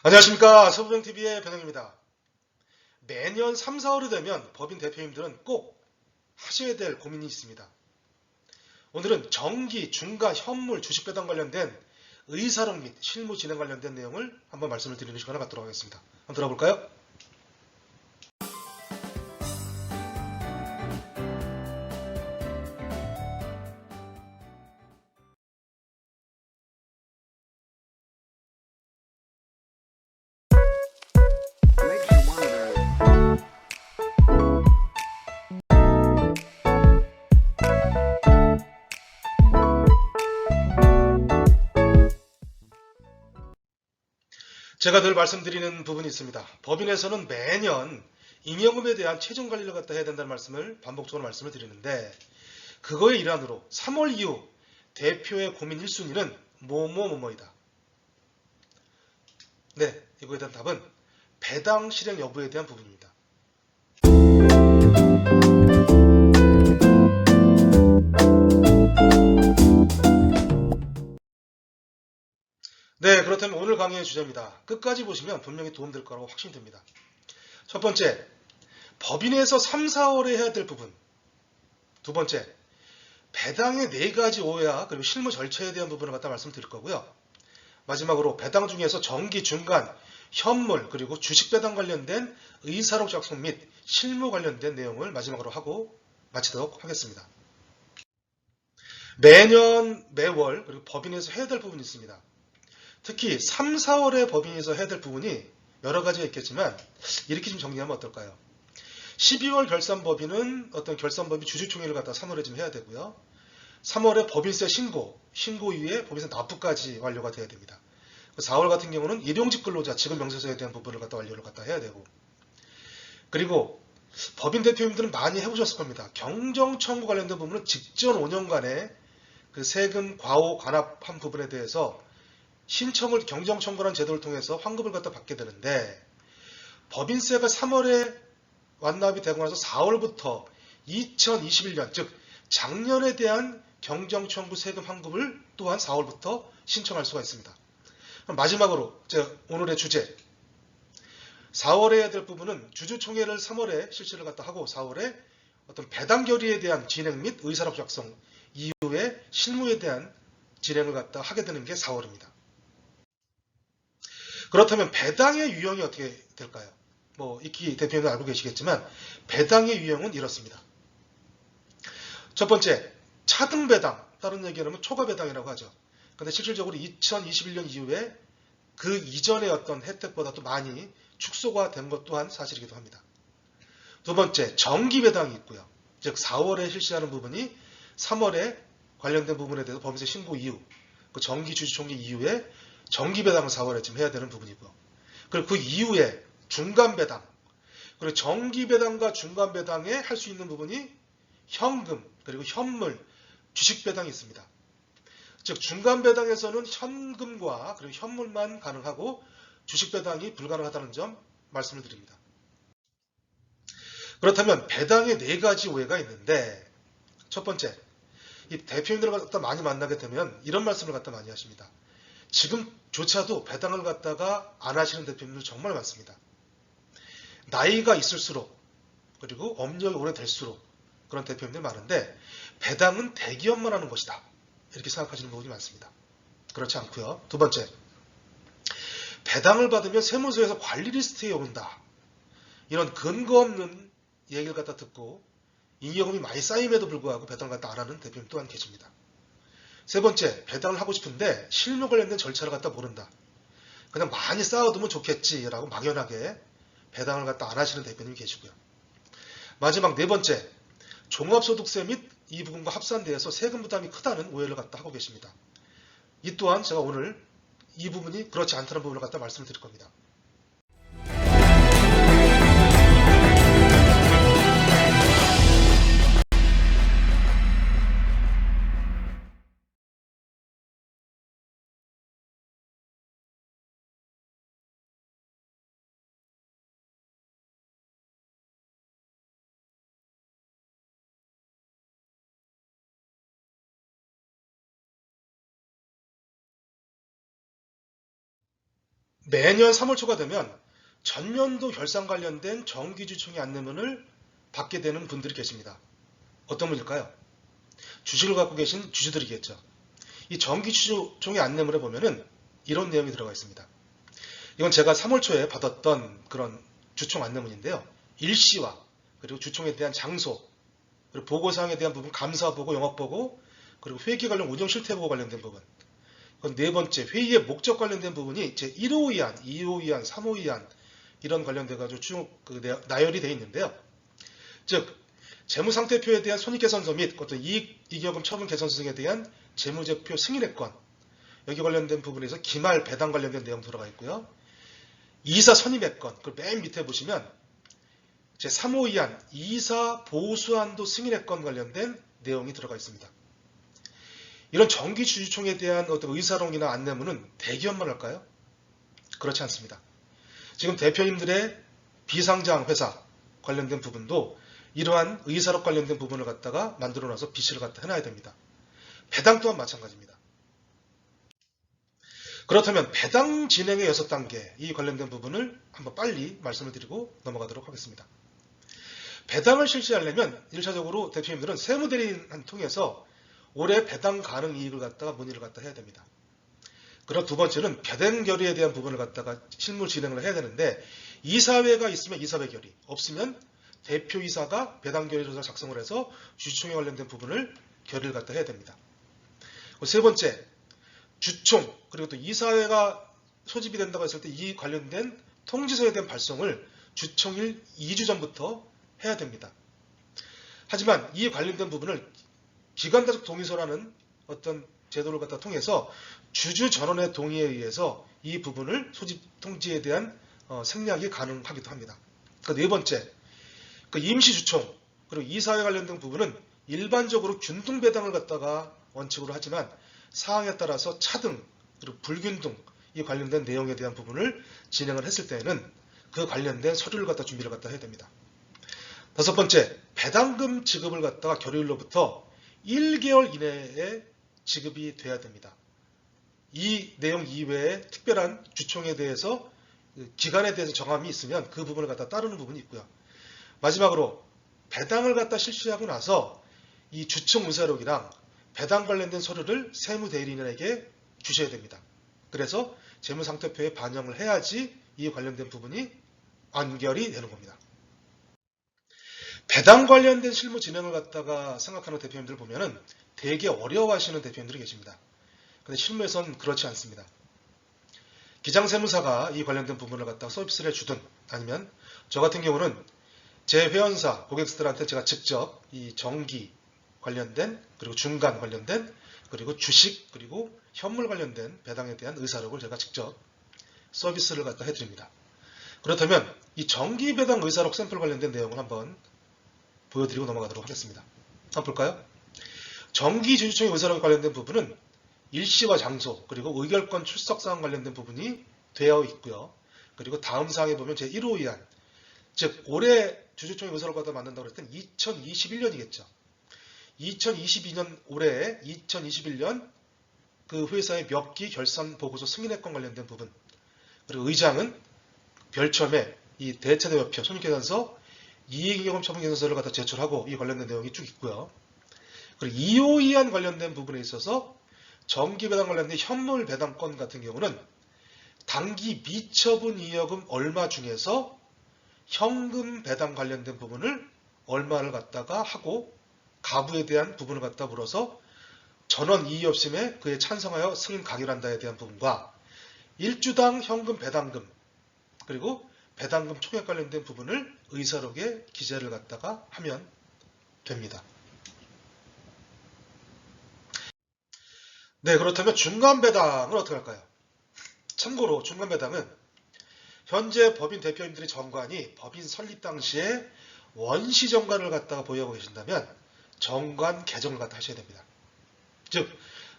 안녕하십니까. 서부병TV의 변형입니다. 매년 3, 4월이 되면 법인 대표님들은 꼭 하셔야 될 고민이 있습니다. 오늘은 정기, 중간, 현물, 주식 배당 관련된 의사록 및 실무 진행 관련된 내용을 한번 말씀을 드리는 시간을 갖도록 하겠습니다. 한번 들어볼까요? 제가 늘 말씀드리는 부분이 있습니다. 법인에서는 매년 잉여금에 대한 최종 관리를 갖다 해야 된다는 말씀을 반복적으로 말씀을 드리는데, 그거의 일환으로 3월 이후 대표의 고민 1순위는 뭐뭐뭐뭐이다. 네, 이거에 대한 답은 배당 실행 여부에 대한 부분입니다. 네, 그렇다면 오늘 강의의 주제입니다. 끝까지 보시면 분명히 도움될 거라고 확신됩니다. 첫 번째, 법인에서 3, 4월에 해야 될 부분. 두 번째, 배당의 4가지 오해와 그리고 실무 절차에 대한 부분을 갖다 말씀드릴 거고요. 마지막으로 배당 중에서 정기, 중간, 현물, 그리고 주식 배당 관련된 의사록 작성 및 실무 관련된 내용을 마지막으로 하고 마치도록 하겠습니다. 매년, 매월, 그리고 법인에서 해야 될 부분이 있습니다. 특히 3, 4월에 법인에서 해야 될 부분이 여러 가지가 있겠지만 이렇게 좀 정리하면 어떨까요? 12월 결산법인은 어떤 결산법인 주주총회를 갖다 3월에 좀 해야 되고요. 3월에 법인세 신고 이후에 법인세 납부까지 완료가 돼야 됩니다. 4월 같은 경우는 일용직 근로자 지급 명세서에 대한 부분을 갖다 완료를 갖다 해야 되고, 그리고 법인 대표님들은 많이 해보셨을 겁니다. 경정 청구 관련된 부분은 직전 5년간의 그 세금 과호 관합한 부분에 대해서 신청을 경정 청구라는 제도를 통해서 환급을 갖다 받게 되는데, 법인세가 3월에 완납이 되고 나서 4월부터 2021년 즉 작년에 대한 경정 청구 세금 환급을 또한 4월부터 신청할 수가 있습니다. 그럼 마지막으로 오늘의 주제 4월에 해야 될 부분은 주주총회를 3월에 실시를 갖다 하고 4월에 어떤 배당 결의에 대한 진행 및 의사록 작성 이후에 실무에 대한 진행을 갖다 하게 되는 게 4월입니다. 그렇다면 배당의 유형이 어떻게 될까요? 익히 대표님도 알고 계시겠지만 배당의 유형은 이렇습니다. 첫 번째, 차등 배당, 다른 얘기를 하면 초과 배당이라고 하죠. 근데 실질적으로 2021년 이후에 그 이전의 어떤 혜택보다도 많이 축소가 된 것 또한 사실이기도 합니다. 두 번째, 정기 배당이 있고요. 즉 4월에 실시하는 부분이 3월에 관련된 부분에 대해서 법인세 신고 이후, 그 정기 주주총회 이후에 정기 배당을 4월에 지금 해야 되는 부분이고요. 그리고 그 이후에 중간 배당, 그리고 정기 배당과 중간 배당에 할 수 있는 부분이 현금, 그리고 현물, 주식 배당이 있습니다. 즉 중간 배당에서는 현금과 그리고 현물만 가능하고 주식 배당이 불가능하다는 점 말씀을 드립니다. 그렇다면 배당의 4가지 오해가 있는데, 첫 번째, 이 대표님들을 갖다 많이 만나게 되면 이런 말씀을 갖다 많이 하십니다. 지금조차도 배당을 갖다가 안 하시는 대표님들 정말 많습니다. 나이가 있을수록 그리고 업력이 오래될수록 그런 대표님들이 많은데 배당은 대기업만 하는 것이다, 이렇게 생각하시는 부분이 많습니다. 그렇지 않고요. 두 번째, 배당을 받으면 세무서에서 관리 리스트에 오른다, 이런 근거 없는 얘기를 갖다 듣고 잉여금이 많이 쌓임에도 불구하고 배당을 갖다 안 하는 대표님 또한 계십니다. 세 번째, 배당을 하고 싶은데 실무 관련된 절차를 갖다 모른다, 그냥 많이 쌓아두면 좋겠지라고 막연하게 배당을 갖다 안 하시는 대표님이 계시고요. 마지막 4번째, 종합소득세 및 이 부분과 합산돼서 세금 부담이 크다는 오해를 갖다 하고 계십니다. 이 또한 제가 오늘 이 부분이 그렇지 않다는 부분을 갖다 말씀을 드릴 겁니다. 매년 3월 초가 되면 전년도 결산 관련된 정기주총의 안내문을 받게 되는 분들이 계십니다. 어떤 분일까요? 주식을 갖고 계신 주주들이겠죠. 이 정기주총의 안내문에 보면은 이런 내용이 들어가 있습니다. 이건 제가 3월 초에 받았던 그런 주총 안내문인데요. 일시와 그리고 주총에 대한 장소, 그리고 보고사항에 대한 부분, 감사보고, 영업보고, 그리고 회계 관련 운영 실태보고 관련된 부분. 그건 네 번째, 회의의 목적 관련된 부분이 제 1호 이안, 2호 이안, 3호 이안 이런 관련돼가지고 쭉 나열이 되어 있는데요. 즉, 재무상태표에 대한 손익계산서 및 어떤 이익이익여금 처분 개선서 등에 대한 재무제표 승인의건, 여기 관련된 부분에서 기말 배당 관련된 내용 들어가 있고요. 이사 선임의건, 그 맨 밑에 보시면 제 3호 이안, 이사 보수한도 승인의건 관련된 내용이 들어가 있습니다. 이런 정기주주총에 대한 어떤 의사록이나 안내문은 대기업만 할까요? 그렇지 않습니다. 지금 대표님들의 비상장 회사 관련된 부분도 이러한 의사록 관련된 부분을 갖다가 만들어놔서 비시를 갖다 해놔야 됩니다. 배당 또한 마찬가지입니다. 그렇다면 배당 진행의 6단계 이 관련된 부분을 한번 빨리 말씀을 드리고 넘어가도록 하겠습니다. 배당을 실시하려면 1차적으로 대표님들은 세무대리인을 통해서 올해 배당 가능 이익을 갖다가 문의를 갖다 해야 됩니다. 그럼 두 번째는 배당 결의에 대한 부분을 갖다가 실무 진행을 해야 되는데 이사회가 있으면 이사회 결의, 없으면 대표이사가 배당 결의 조사 작성을 해서 주주총회 관련된 부분을 결의를 갖다 해야 됩니다. 세 번째, 주총 그리고 또 이사회가 소집이 된다고 했을 때 이 관련된 통지서에 대한 발송을 주총일 2주 전부터 해야 됩니다. 하지만 이 관련된 부분을 기관단속 동의서라는 어떤 제도를 갖다 통해서 주주 전원의 동의에 의해서 이 부분을 소집 통지에 대한 생략이 가능하기도 합니다. 네 번째, 임시 주총 그리고 이사회 관련된 부분은 일반적으로 균등 배당을 갖다가 원칙으로 하지만 사항에 따라서 차등 그리고 불균등 이 관련된 내용에 대한 부분을 진행을 했을 때에는 그 관련된 서류를 갖다 준비를 갖다 해야 됩니다. 다섯 번째, 배당금 지급을 갖다가 결의일로부터 1개월 이내에 지급이 돼야 됩니다. 이 내용 이외에 특별한 주총에 대해서 기간에 대해서 정함이 있으면 그 부분을 갖다 따르는 부분이 있고요. 마지막으로 배당을 갖다 실시하고 나서 이 주총 의사록이랑 배당 관련된 서류를 세무대리인에게 주셔야 됩니다. 그래서 재무상태표에 반영을 해야지 이 관련된 부분이 완결이 되는 겁니다. 배당 관련된 실무 진행을 갖다가 생각하는 대표님들 보면은 되게 어려워하시는 대표님들이 계십니다. 근데 실무에선 그렇지 않습니다. 기장세무사가 이 관련된 부분을 갖다가 서비스를 해주든 아니면 저 같은 경우는 제 회원사 고객들한테 제가 직접 이 정기 관련된 그리고 중간 관련된 그리고 주식 그리고 현물 관련된 배당에 대한 의사록을 제가 직접 서비스를 갖다 해드립니다. 그렇다면 이 정기 배당 의사록 샘플 관련된 내용을 한번 보여드리고 넘어가도록 하겠습니다. 한번 볼까요? 정기 주주총회 의사록 관련된 부분은 일시와 장소 그리고 의결권 출석사항 관련된 부분이 되어 있고요. 그리고 다음 사항에 보면 제 1호 이안, 즉 올해 주주총회 의사록 갖다 만든다고 했을 땐 2021년이겠죠. 2022년 올해에 2021년 그 회사의 몇 기 결산 보고서 승인의건 관련된 부분, 그리고 의장은 별첨에 이 대체대표표 손익계산서 이익이익여금 처분 계산서를 갖다 제출하고 이 관련된 내용이 쭉 있고요. 그리고 2호 이안 관련된 부분에 있어서 정기배당 관련된 현물 배당권 같은 경우는 당기 미처분 이익여금 얼마 중에서 현금 배당 관련된 부분을 얼마를 갖다가 하고 가부에 대한 부분을 갖다 물어서 전원 이의 없음에 그에 찬성하여 승인 가결한다에 대한 부분과 일주당 현금 배당금 그리고 배당금 총액 관련된 부분을 의사록에 기재를 갖다가 하면 됩니다. 네, 그렇다면 중간 배당은 어떻게 할까요? 참고로 중간 배당은 현재 법인 대표님들의 정관이 법인 설립 당시에 원시 정관을 갖다가 보유하고 계신다면 정관 개정을 갖다 하셔야 됩니다. 즉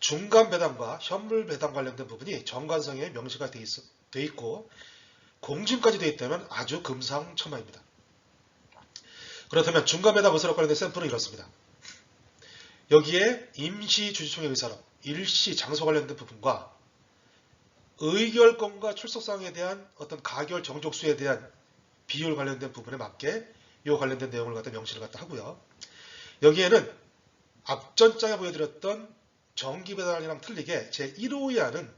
중간 배당과 현물 배당 관련된 부분이 정관성에 명시가 돼 있고 공증까지 되어 있다면 아주 금상첨화입니다. 그렇다면 중간 배당 의사록 관련된 샘플은 이렇습니다. 여기에 임시 주주총회 의사록, 일시 장소 관련된 부분과 의결권과 출석사항에 대한 어떤 가결 정족수에 대한 비율 관련된 부분에 맞게 이 관련된 내용을 갖다 명시를 갖다 하고요. 여기에는 앞전 장에 보여드렸던 정기배당이랑 틀리게 제1호의안은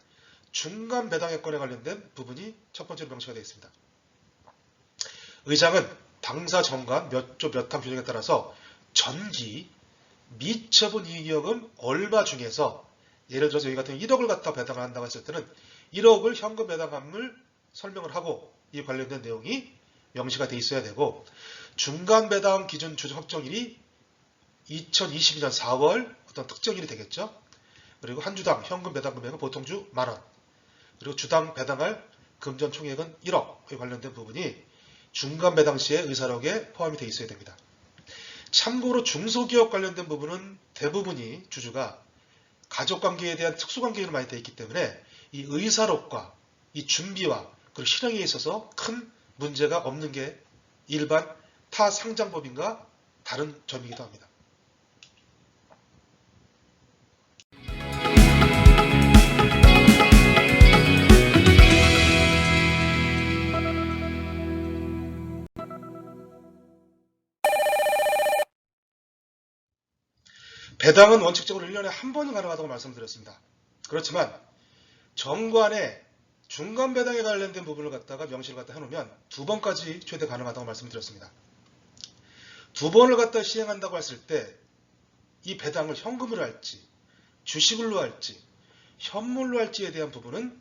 중간배당액권에 관련된 부분이 첫 번째로 명시가 되어 있습니다. 의장은 당사 정관 몇 조 몇 항 규정에 따라서 전기 및 처분 이익여금 얼마 중에서 예를 들어서 여기 같은 1억을 갖다 배당을 한다고 했을 때는 1억을 현금 배당함을 설명을 하고 이 관련된 내용이 명시가 돼 있어야 되고, 중간 배당 기준 조정 확정일이 2022년 4월 어떤 특정일이 되겠죠. 그리고 한 주당 현금 배당 금액은 보통 주 10,000원, 그리고 주당 배당할 금전 총액은 1억에 관련된 부분이 중간 배당 시의 의사록에 포함이 되어 있어야 됩니다. 참고로 중소기업 관련된 부분은 대부분이 주주가 가족관계에 대한 특수관계로 많이 되어 있기 때문에 이 의사록과 이 준비와 그리고 실행에 있어서 큰 문제가 없는 게 일반 타 상장법인과 다른 점이기도 합니다. 배당은 원칙적으로 1년에 한 번이 가능하다고 말씀드렸습니다. 그렇지만 정관에 중간 배당에 관련된 부분을 갖다가 명시를 갖다 해놓으면 2번까지 최대 가능하다고 말씀드렸습니다. 2번을 갖다 시행한다고 했을 때 이 배당을 현금으로 할지 주식으로 할지 현물로 할지에 대한 부분은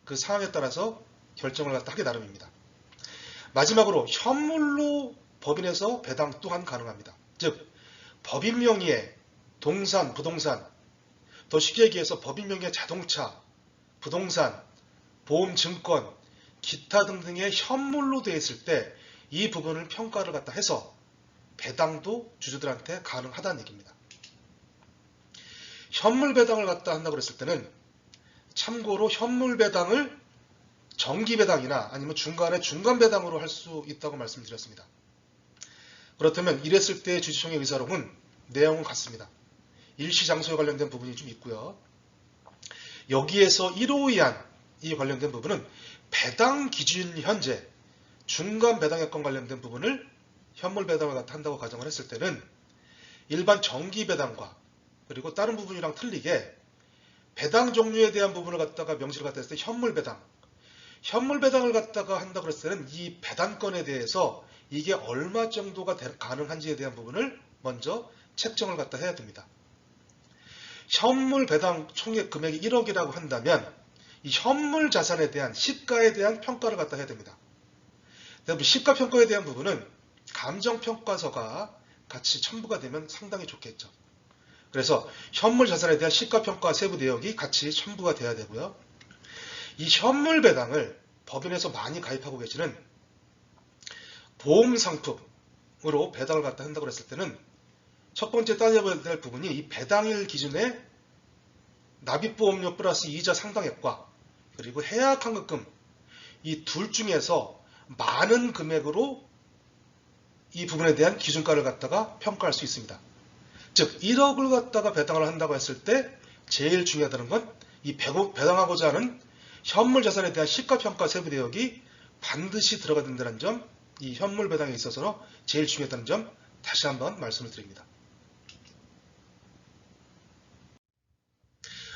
그 상황에 따라서 결정을 갖다 하기 나름입니다. 마지막으로 현물로 법인에서 배당 또한 가능합니다. 즉 법인 명의의 동산, 부동산, 더 쉽게 얘기해서 법인 명의의 자동차, 부동산, 보험, 증권, 기타 등등의 현물로 되어 있을 때 이 부분을 평가를 갖다 해서 배당도 주주들한테 가능하다는 얘기입니다. 현물 배당을 갖다 한다고 했을 때는 참고로 현물 배당을 정기 배당이나 아니면 중간에 중간 배당으로 할 수 있다고 말씀드렸습니다. 그렇다면 이랬을 때 주주총회 의사록은 내용은 같습니다. 일시장소에 관련된 부분이 좀 있고요. 여기에서 1호의안 이 관련된 부분은 배당 기준 현재 중간 배당액권 관련된 부분을 현물 배당을 갖다 한다고 가정을 했을 때는 일반 정기 배당과 그리고 다른 부분이랑 틀리게 배당 종류에 대한 부분을 갖다가 명시를 갖다 했을 때 현물 배당을 갖다가 한다고 했을 때는 이 배당권에 대해서 이게 얼마 정도가 가능한지에 대한 부분을 먼저 책정을 갖다 해야 됩니다. 현물 배당 총액 금액이 1억이라고 한다면 이 현물 자산에 대한 시가에 대한 평가를 갖다 해야 됩니다. 시가 평가에 대한 부분은 감정평가서가 같이 첨부가 되면 상당히 좋겠죠. 그래서 현물 자산에 대한 시가 평가 세부 내역이 같이 첨부가 돼야 되고요. 이 현물 배당을 법인에서 많이 가입하고 계시는 보험 상품으로 배당을 갖다 한다고 했을 때는 첫 번째 따져봐야 될 부분이 이 배당일 기준에 납입보험료 플러스 이자 상당액과 그리고 해약환급금 이 둘 중에서 많은 금액으로 이 부분에 대한 기준가를 갖다가 평가할 수 있습니다. 즉 1억을 갖다가 배당을 한다고 했을 때 제일 중요하다는 건 이 배당하고자 하는 현물 자산에 대한 시가평가 세부 내역이 반드시 들어가야 된다는 점, 이 현물 배당에 있어서 제일 중요하다는 점 다시 한번 말씀을 드립니다.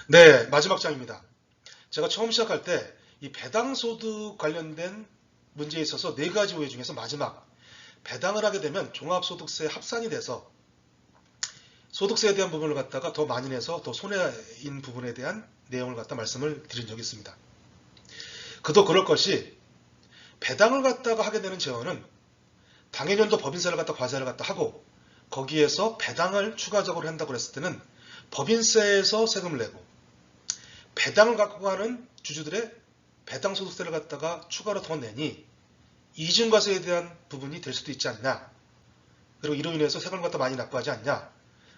네, 마지막 장입니다. 제가 처음 시작할 때 이 배당소득 관련된 문제에 있어서 4가지 오해 중에서 마지막 배당을 하게 되면 종합소득세 합산이 돼서 소득세에 대한 부분을 갖다가 더 많이 내서 더 손해인 부분에 대한 내용을 갖다 말씀을 드린 적이 있습니다. 그도 그럴 것이 배당을 갖다가 하게 되는 재원은 당해년도 법인세를 갖다 과세를 갖다 하고 거기에서 배당을 추가적으로 한다고 했을 때는 법인세에서 세금을 내고 배당을 갖고 가는 주주들의 배당 소득세를 갖다가 추가로 더 내니 이중과세에 대한 부분이 될 수도 있지 않냐. 그리고 이로 인해서 세금을 갖다 많이 납부하지 않냐.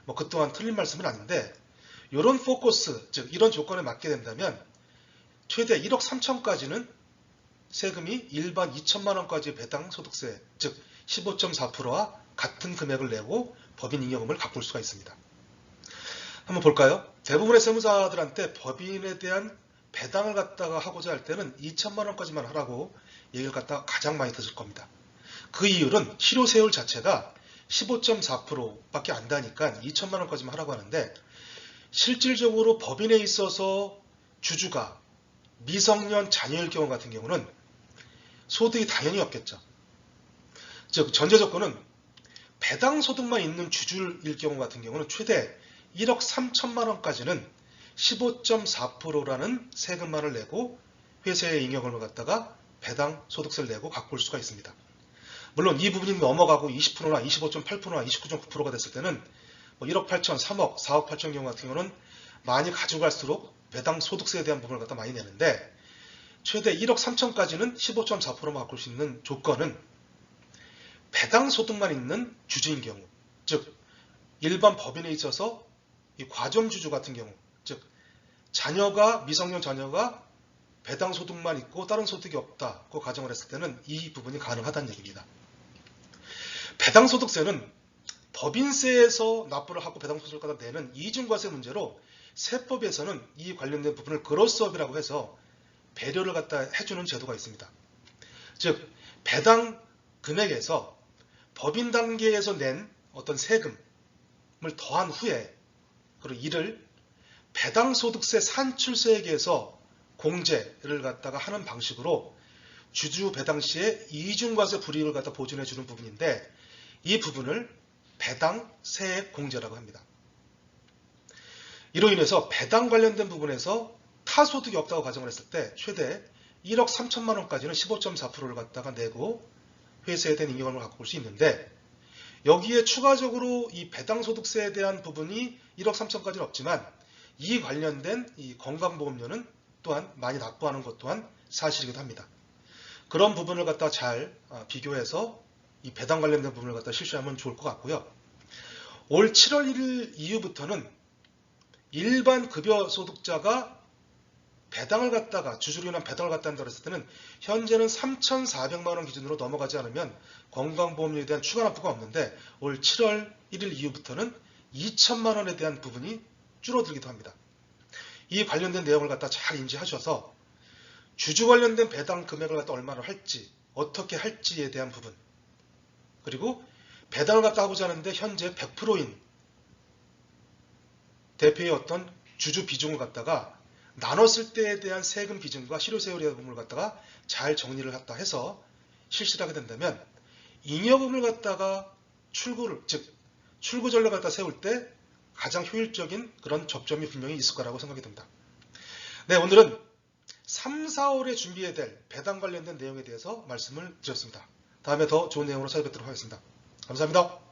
뭐 그 또한 틀린 말씀은 아닌데 이런 포커스, 즉 이런 조건에 맞게 된다면 최대 1억 3천까지는 세금이 일반 2천만 원까지의 배당 소득세, 즉 15.4%와 같은 금액을 내고 법인 잉여금을 가꿀 수가 있습니다. 한번 볼까요? 대부분의 세무사들한테 법인에 대한 배당을 갖다가 하고자 할 때는 2천만 원까지만 하라고 얘기를 갖다가 가장 많이 들을 겁니다. 그 이유는 실효세율 자체가 15.4%밖에 안 다니까 2천만 원까지만 하라고 하는데, 실질적으로 법인에 있어서 주주가 미성년 자녀일 경우 같은 경우는 소득이 당연히 없겠죠. 즉 전제 조건은 배당 소득만 있는 주주일 경우 같은 경우는 최대 1억 3천만 원까지는 15.4%라는 세금만을 내고 회사의 잉여금을 갖다가 배당 소득세를 내고 갖고 올 수가 있습니다. 물론 이 부분이 넘어가고 20%나 25.8%나 29.9%가 됐을 때는 1억 8천, 3억, 4억 8천 경우 같은 경우는 많이 가져갈수록 배당 소득세에 대한 부분을 갖다 많이 내는데, 최대 1억 3천까지는 15.4%만 갖고 올 수 있는 조건은 배당 소득만 있는 주주인 경우, 즉 일반 법인에 있어서 이 과점주주 같은 경우, 즉 미성년 자녀가 배당 소득만 있고 다른 소득이 없다고 가정을 했을 때는 이 부분이 가능하다는 얘기입니다. 배당 소득세는 법인세에서 납부를 하고 배당 소득을 갖다 내는 이중과세 문제로 세법에서는 이 관련된 부분을 그로스업이라고 해서 배려를 갖다 해주는 제도가 있습니다. 즉 배당 금액에서 법인 단계에서 낸 어떤 세금을 더한 후에, 그리고 이를 배당소득세 산출세액에서 공제를 갖다가 하는 방식으로 주주 배당 시에 이중과세 불이익을 갖다 보존해 주는 부분인데, 이 부분을 배당세액 공제라고 합니다. 이로 인해서 배당 관련된 부분에서 타소득이 없다고 가정을 했을 때 최대 1억 3천만 원까지는 15.4%를 갖다가 내고 회사에 대한 잉여금을 갖고 올 수 있는데, 여기에 추가적으로 이 배당소득세에 대한 부분이 1억 3천까지는 없지만 이 관련된 이 건강보험료는 또한 많이 납부하는 것 또한 사실이기도 합니다. 그런 부분을 갖다 잘 비교해서 이 배당 관련된 부분을 갖다 실시하면 좋을 것 같고요. 올 7월 1일 이후부터는 일반 급여 소득자가 배당을 갖다가 주주로 인한 배당을 갖다 한다고 했을 때는 현재는 3,400만 원 기준으로 넘어가지 않으면 건강보험료에 대한 추가 납부가 없는데, 올 7월 1일 이후부터는 2천만 원에 대한 부분이 줄어들기도 합니다. 이 관련된 내용을 갖다 잘 인지하셔서 주주 관련된 배당 금액을 갖다 얼마나 할지, 어떻게 할지에 대한 부분, 그리고 배당을 갖다 하고자 하는데 현재 100%인 대표의 어떤 주주 비중을 갖다가 나눴을 때에 대한 세금 비중과 실효세율에 대한 부분을 갖다가 잘 정리를 갖다 해서 실시를 하게 된다면 잉여금을 갖다가 출구 전략을 갖다 세울 때 가장 효율적인 그런 접점이 분명히 있을 거라고 생각이 듭니다. 네, 오늘은 3, 4월에 준비해야 될 배당 관련된 내용에 대해서 말씀을 드렸습니다. 다음에 더 좋은 내용으로 찾아뵙도록 하겠습니다. 감사합니다.